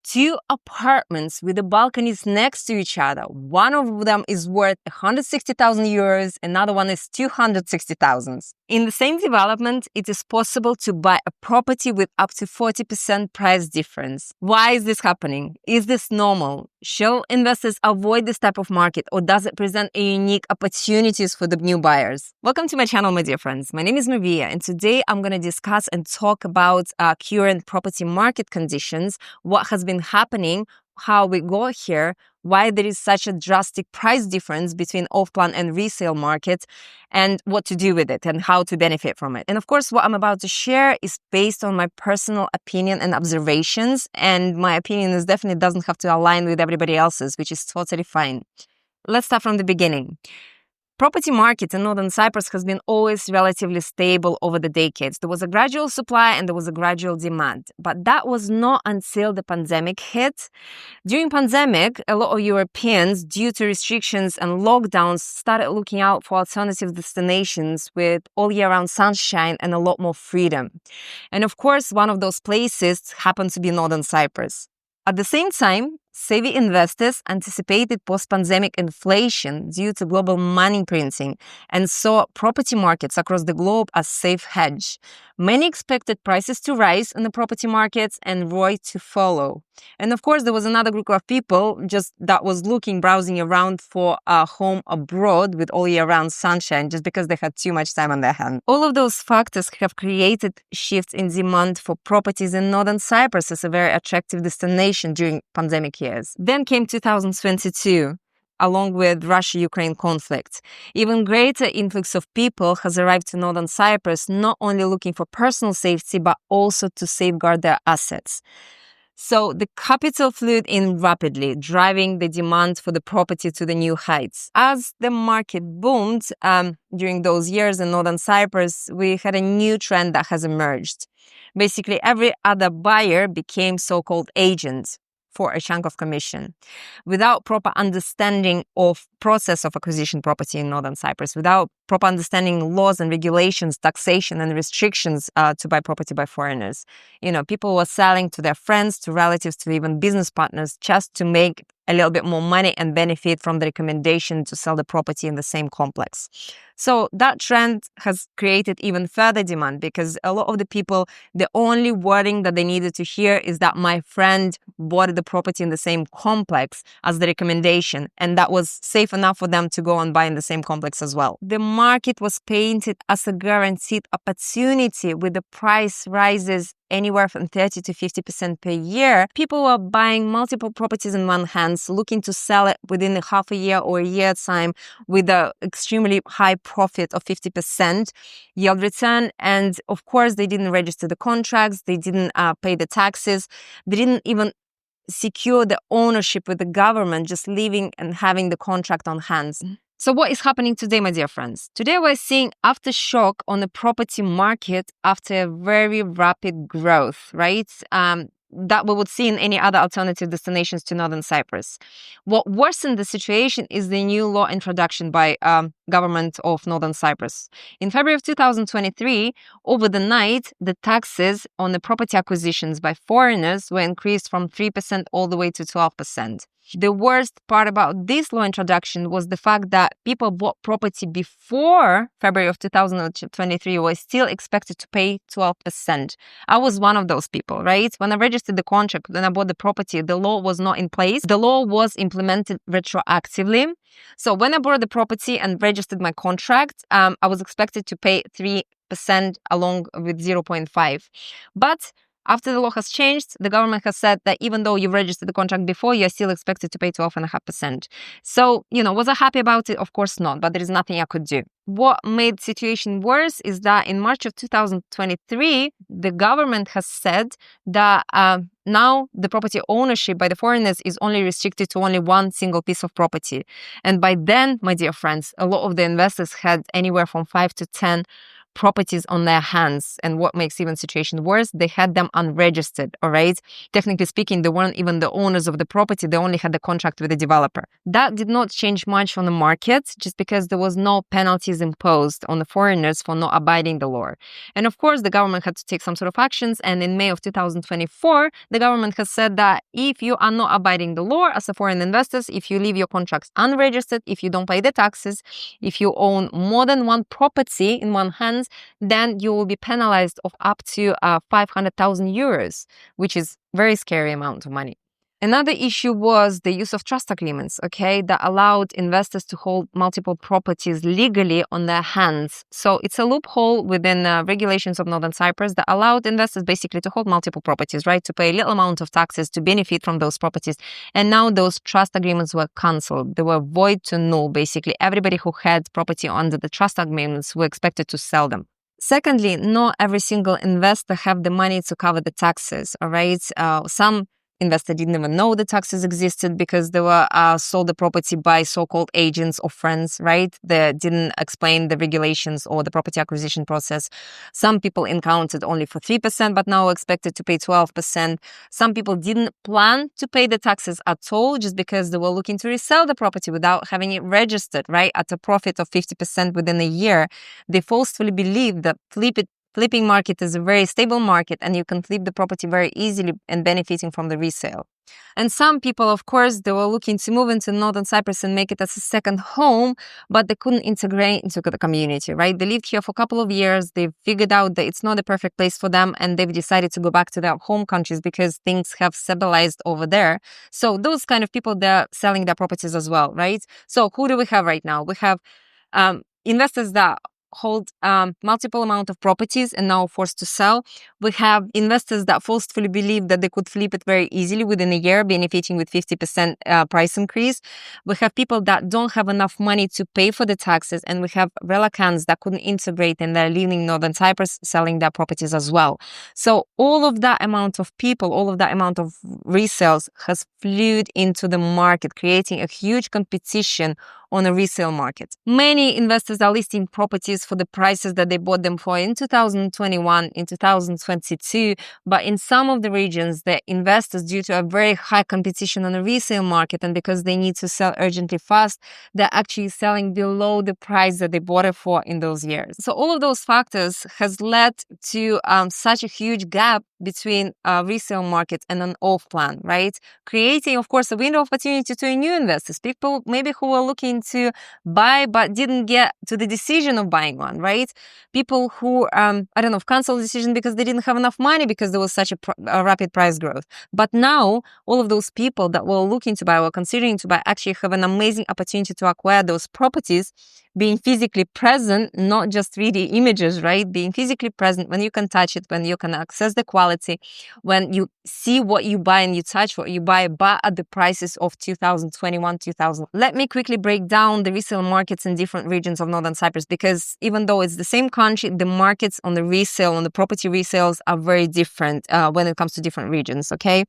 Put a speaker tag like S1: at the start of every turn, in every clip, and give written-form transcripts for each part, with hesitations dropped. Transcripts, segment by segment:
S1: two apartments with the balconies next to each other. One of them is worth 160,000 euros, another one is 260,000. In the same development, it is possible to buy a property with up to 40% price difference. Why is this happening? Is this normal? Shall investors avoid this type of market, or does it present a unique opportunities for the new buyers? Welcome to my channel, my dear friends. My name is Maria, and today I'm going to discuss and talk about current property market conditions, what has been happening, how we got here, why there is such a drastic price difference between off-plan and resale markets, and what to do with it and how to benefit from it. And of course, what I'm about to share is based on my personal opinion and observations, and my opinion is definitely doesn't have to align with everybody else's, which is totally fine. Let's start from the beginning. Property market in Northern Cyprus has been always relatively stable over the decades. There was a gradual supply and there was a gradual demand, but that was not until the pandemic hit. During pandemic, a lot of Europeans, due to restrictions and lockdowns, started looking out for alternative destinations with all year round sunshine and a lot more freedom. And of course, one of those places happened to be Northern Cyprus. At the same time, savvy investors anticipated post-pandemic inflation due to global money printing and saw property markets across the globe as safe hedge. Many expected prices to rise in the property markets and ROI to follow. And of course, there was another group of people just that was browsing around for a home abroad with all year round sunshine just because they had too much time on their hands. All of those factors have created shifts in demand for properties in Northern Cyprus as a very attractive destination during pandemic years. Then came 2022. Along with Russia-Ukraine conflict. Even greater influx of people has arrived to Northern Cyprus, not only looking for personal safety, but also to safeguard their assets. So the capital flowed in rapidly, driving the demand for the property to the new heights. As the market boomed during those years in Northern Cyprus, we had a new trend that has emerged. Basically, every other buyer became so-called agents for a chunk of commission. Without proper understanding of process of acquisition property in Northern Cyprus, without proper understanding laws and regulations, taxation and restrictions to buy property by foreigners. People were selling to their friends, to relatives, to even business partners just to make a little bit more money and benefit from the recommendation to sell the property in the same complex. So that trend has created even further demand because a lot of the people, the only wording that they needed to hear is that my friend bought the property in the same complex as the recommendation, and that was safe enough for them to go and buy in the same complex as well. The market was painted as a guaranteed opportunity with the price rises anywhere from 30 to 50% per year. People were buying multiple properties in one hand, looking to sell it within a half a year or a year time with an extremely high profit of 50% yield return. And of course, they didn't register the contracts, they didn't pay the taxes, they didn't even secure the ownership with the government, just leaving and having the contract on hands. So what is happening today, my dear friends? Today we're seeing aftershock on the property market after a very rapid growth, right? That we would see in any other alternative destinations to Northern Cyprus. What worsened the situation is the new law introduction by government of Northern Cyprus. In February of 2023, over the night, the taxes on the property acquisitions by foreigners were increased from 3% all the way to 12%. The worst part about this law introduction was the fact that people bought property before February of 2023 were still expected to pay 12%. I was one of those people, right? When I registered the contract, when I bought the property, the law was not in place. The law was implemented retroactively. So when I bought the property and registered my contract, I was expected to pay 3% along with 0.5. But after the law has changed, the government has said that even though you registered the contract before, you're still expected to pay 12.5%. So, was I happy about it? Of course not, but there is nothing I could do. What made the situation worse is that in March of 2023, the government has said that now the property ownership by the foreigners is only restricted to only one single piece of property. And by then, my dear friends, a lot of the investors had anywhere from 5 to 10 properties on their hands. And what makes even situation worse, they had them unregistered, all right? Technically speaking, they weren't even the owners of the property. They only had the contract with the developer. That did not change much on the market just because there was no penalties imposed on the foreigners for not abiding the law. And of course, the government had to take some sort of actions. And in May of 2024, the government has said that if you are not abiding the law as a foreign investors, if you leave your contracts unregistered, if you don't pay the taxes, if you own more than one property in one hand, then you will be penalized of up to 500,000 euros, which is very scary amount of money. Another issue was the use of trust agreements, okay, that allowed investors to hold multiple properties legally on their hands. So it's a loophole within regulations of Northern Cyprus that allowed investors basically to hold multiple properties, right, to pay a little amount of taxes to benefit from those properties. And now those trust agreements were cancelled. They were void to null, basically. Everybody who had property under the trust agreements were expected to sell them. Secondly, not every single investor have the money to cover the taxes, all right? Some investors didn't even know the taxes existed because they were sold the property by so-called agents or friends, right? They didn't explain the regulations or the property acquisition process. Some people encountered only for 3%, but now expected to pay 12%. Some people didn't plan to pay the taxes at all just because they were looking to resell the property without having it registered, right? At a profit of 50% within a year. They falsely believed that flipping market is a very stable market and you can flip the property very easily and benefiting from the resale. And some people, of course, they were looking to move into Northern Cyprus and make it as a second home, but they couldn't integrate into the community, right? They lived here for a couple of years. They figured out that it's not the perfect place for them and they've decided to go back to their home countries because things have stabilized over there. So those kind of people, they're selling their properties as well, right? So who do we have right now? We have investors that hold multiple amount of properties and now forced to sell. We have investors that falsely believe that they could flip it very easily within a year, benefiting with 50% price increase. We have people that don't have enough money to pay for the taxes, and we have relocants that couldn't integrate and they're leaving Northern Cyprus, selling their properties as well. So all of that amount of people, all of that amount of resales has flowed into the market, creating a huge competition on a resale market. Many investors are listing properties for the prices that they bought them for in 2021, in 2022, but in some of the regions, the investors, due to a very high competition on the resale market and because they need to sell urgently fast, they're actually selling below the price that they bought it for in those years. So all of those factors has led to such a huge gap between resale market and an off plan, right? Creating, of course, a window of opportunity to new investors, people maybe who were looking to buy but didn't get to the decision of buying one, right? People who, canceled the decision because they didn't have enough money because there was such a rapid price growth. But now, all of those people that were looking to buy or considering to buy actually have an amazing opportunity to acquire those properties, being physically present, not just 3D images, right? Being physically present when you can touch it, when you can access the quality, when you see what you buy and you touch what you buy, but at the prices of 2021, 2000. Let me quickly break down the resale markets in different regions of Northern Cyprus, because even though it's the same country, the markets on the resale, on the property resales are very different when it comes to different regions, okay?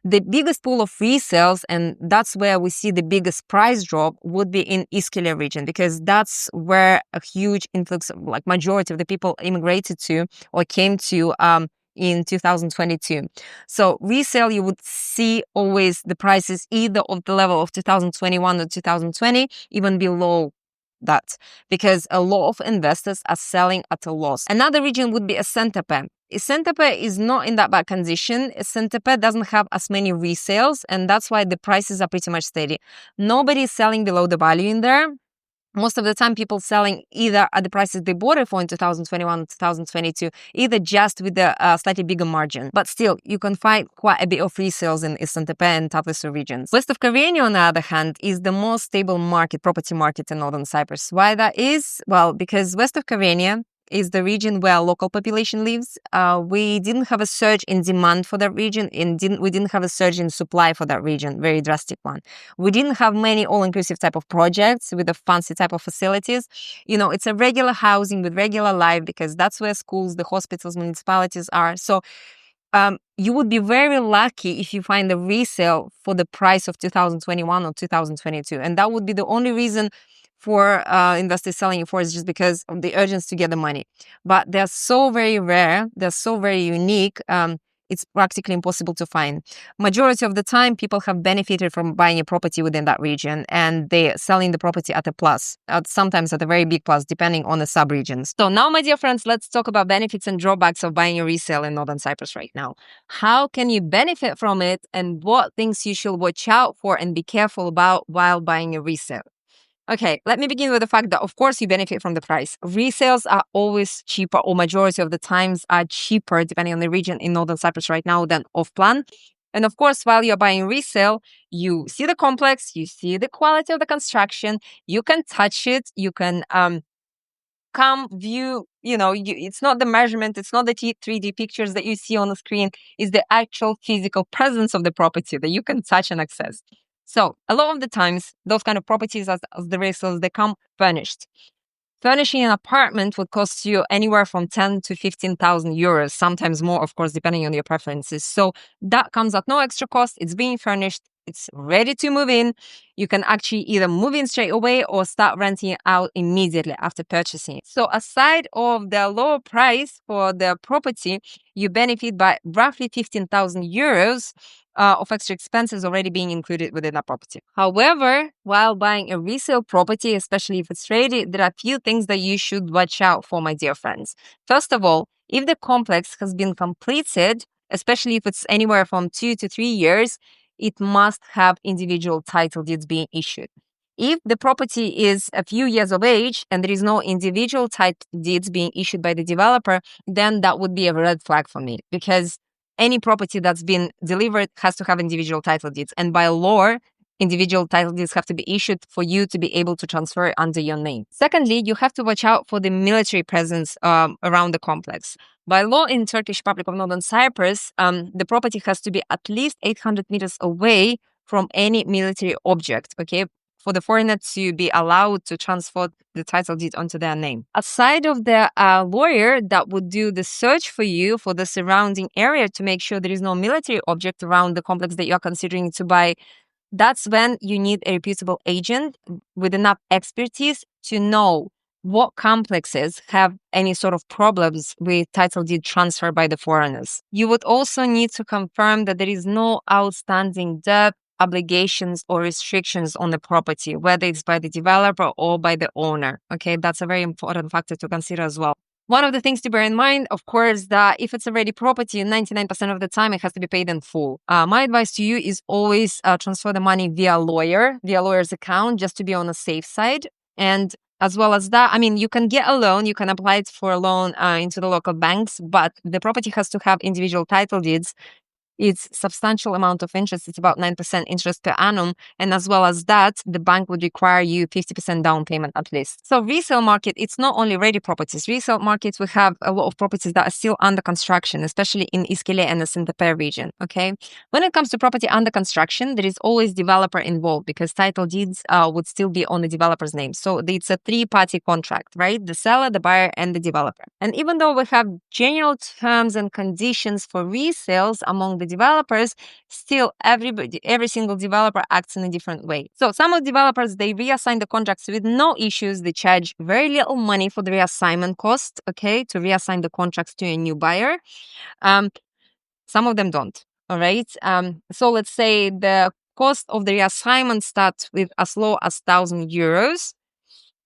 S1: The biggest pool of resales, and that's where we see the biggest price drop, would be in Iskele region, because that's where a huge influx, like majority of the people immigrated to or came to in 2022. So resale, you would see always the prices either of the level of 2021 or 2020, even below that, because a lot of investors are selling at a loss. Another region would be Esentepe. Esentepe is not in that bad condition. Esentepe doesn't have as many resales, and that's why the prices are pretty much steady. Nobody is selling below the value in there. Most of the time, people selling either at the prices they bought it for in 2021, 2022, either just with a slightly bigger margin. But still, you can find quite a bit of resales in Esentepe and Tatlisu regions. West of Kyrenia, on the other hand, is the most stable market, property market in Northern Cyprus. Why that is? Well, because west of Kyrenia is the region where local population lives. We didn't have a surge in demand for that region, and we didn't have a surge in supply for that region, very drastic one. We didn't have many all-inclusive type of projects with a fancy type of facilities. You know, it's a regular housing with regular life, because that's where schools, the hospitals, municipalities are. So you would be very lucky if you find a resale for the price of 2021 or 2022. And that would be the only reason for investors selling it for is just because of the urgency to get the money. But they're so very rare, they're so very unique. It's practically impossible to find. Majority of the time, people have benefited from buying a property within that region, and they're selling the property at a plus, sometimes at a very big plus, depending on the sub-regions. So now, my dear friends, let's talk about benefits and drawbacks of buying a resale in Northern Cyprus right now. How can you benefit from it, and what things you should watch out for and be careful about while buying a resale? Okay, let me begin with the fact that, of course, you benefit from the price. Resales are always cheaper, or majority of the times are cheaper, depending on the region in Northern Cyprus right now, than off-plan. And of course, while you're buying resale, you see the complex, you see the quality of the construction, you can touch it, you can come view, it's not the measurement, it's not the 3D pictures that you see on the screen, it's the actual physical presence of the property that you can touch and access. So a lot of the times, those kind of properties as the resales, they come furnished. Furnishing an apartment would cost you anywhere from 10 to 15,000 euros, sometimes more, of course, depending on your preferences. So that comes at no extra cost. It's being furnished. It's ready to move in. You can actually either move in straight away or start renting it out immediately after purchasing it. So aside of the lower price for the property, you benefit by roughly 15,000 euros of extra expenses already being included within a property. However, while buying a resale property, especially if it's ready, there are a few things that you should watch out for, my dear friends. First of all, if the complex has been completed, especially if it's anywhere from 2 to 3 years, it must have individual title deeds being issued. If the property is a few years of age and there is no individual title deeds being issued by the developer, then that would be a red flag for me, because any property that's been delivered has to have individual title deeds. And by law, individual title deeds have to be issued for you to be able to transfer it under your name. Secondly, you have to watch out for the military presence around the complex. By law in Turkish Republic of Northern Cyprus, the property has to be at least 800 meters away from any military object, okay, for the foreigner to be allowed to transfer the title deed onto their name. Aside of the lawyer that would do the search for you for the surrounding area to make sure there is no military object around the complex that you are considering to buy, that's when you need a reputable agent with enough expertise to know what complexes have any sort of problems with title deed transfer by the foreigners. You would also need to confirm that there is no outstanding debt, obligations, or restrictions on the property, whether it's by the developer or by the owner. Okay, that's a very important factor to consider as well. One of the things to bear in mind, of course, that if it's a ready property, 99% of the time it has to be paid in full. My advice to you is always transfer the money via lawyer's account, just to be on the safe side. And as well as that, I mean, you can get a loan, you can apply it for a loan into the local banks, but the property has to have individual title deeds. It's substantial amount of interest. It's about 9% interest per annum. And as well as that, the bank would require you 50% down payment at least. So resale market, it's not only ready properties. Resale markets, we have a lot of properties that are still under construction, especially in Iskele and the Esentepe region, okay? When it comes to property under construction, there is always developer involved because title deeds would still be on the developer's name. So it's a three-party contract, right? The seller, the buyer, and the developer. And even though we have general terms and conditions for resales among the developers, still every single developer acts in a different way. So some of the developers, they reassign the contracts with no issues. They charge very little money for the reassignment cost, okay, to reassign the contracts to a new buyer. Some of them don't, all right? So let's say the cost of the reassignment starts with as low as 1,000 euros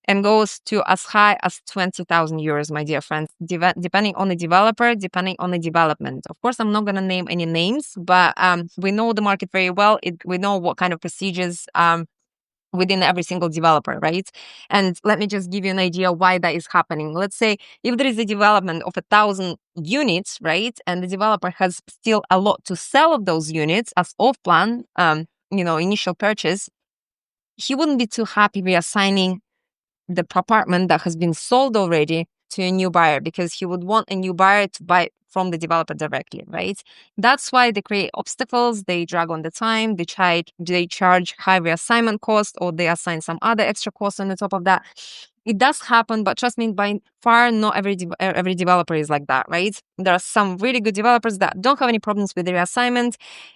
S1: and goes to as high as 20,000 euros, my dear friends, depending on the developer, depending on the development. Of course, I'm not going to name any names, but we know the market very well. We know what kind of procedures within every single developer, right? And let me just give you an idea why that is happening. Let's say if there is a development of 1,000 units, right, and the developer has still a lot to sell of those units as off-plan, initial purchase, he wouldn't be too happy reassigning the apartment that has been sold already to a new buyer, because he would want a new buyer to buy from the developer directly, right? That's why they create obstacles, they drag on the time, they charge high reassignment cost, or they assign some other extra cost on the top of that. It does happen, but trust me, by far, not every developer is like that, right? There are some really good developers that don't have any problems with the reassignment.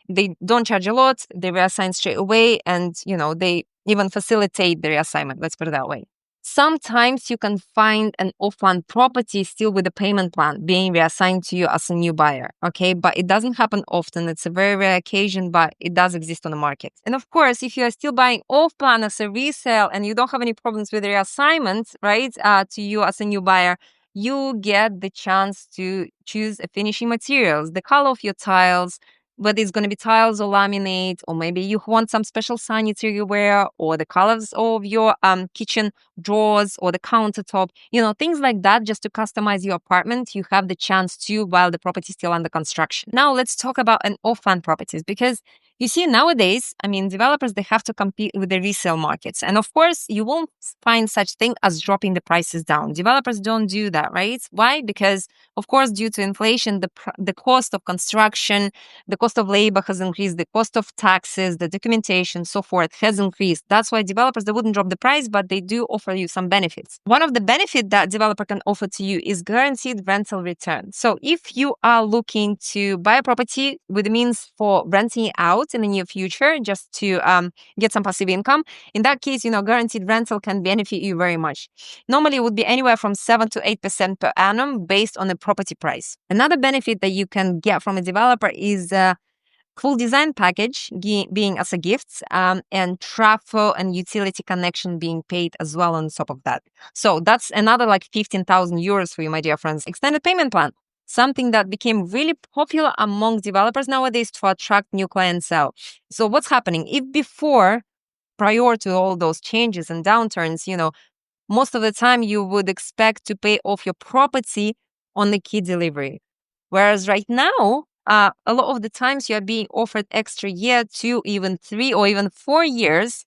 S1: They don't charge a lot, they reassign straight away, and they even facilitate the reassignment. Let's put it that way. Sometimes you can find an off-plan property still with a payment plan being reassigned to you as a new buyer, okay? But it doesn't happen often. It's a very rare occasion, but it does exist on the market. And of course, if you are still buying off-plan as a resale and you don't have any problems with the reassignment, right, to you as a new buyer, you get the chance to choose a finishing materials, the color of your tiles, whether it's going to be tiles or laminate, or maybe you want some special sanitary ware, or the colors of your kitchen drawers or the countertop, things like that, just to customize your apartment. You have the chance to while the property is still under construction. Now let's talk about an off-plan properties, because you see nowadays, developers, they have to compete with the resale markets. And of course, you won't find such thing as dropping the prices down. Developers don't do that, right? Why? Because of course, due to inflation, the cost of construction, the cost of labor has increased, the cost of taxes, the documentation, so forth has increased. That's why developers, they wouldn't drop the price, but they do offer you some benefits. One of the benefits that developer can offer to you is guaranteed rental return. So if you are looking to buy a property with the means for renting it out in the near future, just to get some passive income, in that case, guaranteed rental can benefit you very much. Normally, it would be anywhere from 7 to 8% per annum based on the property price. Another benefit that you can get from a developer is full design package being as a gift, and travel and utility connection being paid as well on top of that. So that's another like 15,000 euros for you, my dear friends. Extended payment plan, something that became really popular among developers nowadays to attract new clientele. So what's happening? If before, prior to all those changes and downturns, most of the time you would expect to pay off your property on the key delivery. Whereas right now, a lot of the times you are being offered extra year, 2, even 3, or even 4 years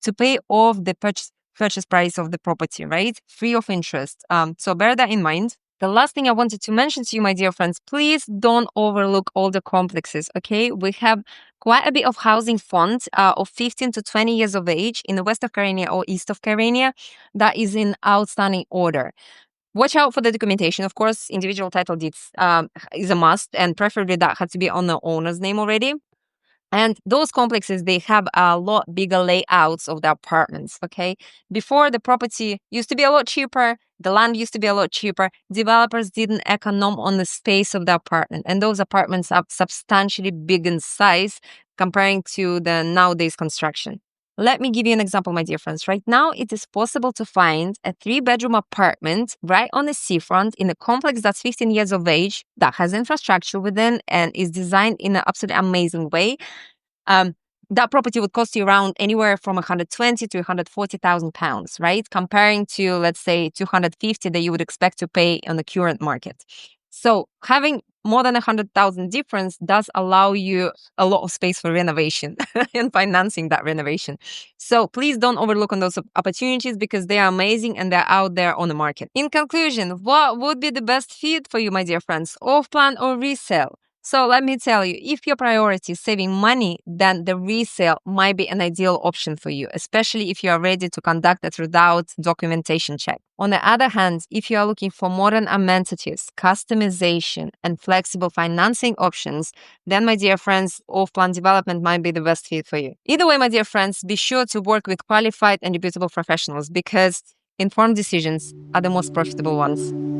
S1: to pay off the purchase price of the property, right? Free of interest. So bear that in mind. The last thing I wanted to mention to you, my dear friends, please don't overlook all the complexes, okay? We have quite a bit of housing funds of 15 to 20 years of age in the west of Kyrenia or east of Kyrenia that is in outstanding order. Watch out for the documentation. Of course, individual title deeds is a must, and preferably that has to be on the owner's name already. And those complexes, they have a lot bigger layouts of the apartments, okay? Before, the property used to be a lot cheaper. The land used to be a lot cheaper. Developers didn't economize on the space of the apartment. And those apartments are substantially big in size comparing to the nowadays construction. Let me give you an example, my dear friends. Right now, it is possible to find a 3-bedroom apartment right on the seafront in a complex that's 15 years of age, that has infrastructure within and is designed in an absolutely amazing way. That property would cost you around anywhere from 120 to 140,000 pounds, right? Comparing to, let's say, 250 that you would expect to pay on the current market. So having more than 100,000 difference does allow you a lot of space for renovation and financing that renovation. So please don't overlook on those opportunities, because they are amazing and they're out there on the market. In conclusion, what would be the best fit for you, my dear friends? Off-plan or resale? So let me tell you, if your priority is saving money, then the resale might be an ideal option for you, especially if you are ready to conduct a thorough documentation check. On the other hand, if you are looking for modern amenities, customization, and flexible financing options, then, my dear friends, off-plan development might be the best fit for you. Either way, my dear friends, be sure to work with qualified and reputable professionals, because informed decisions are the most profitable ones.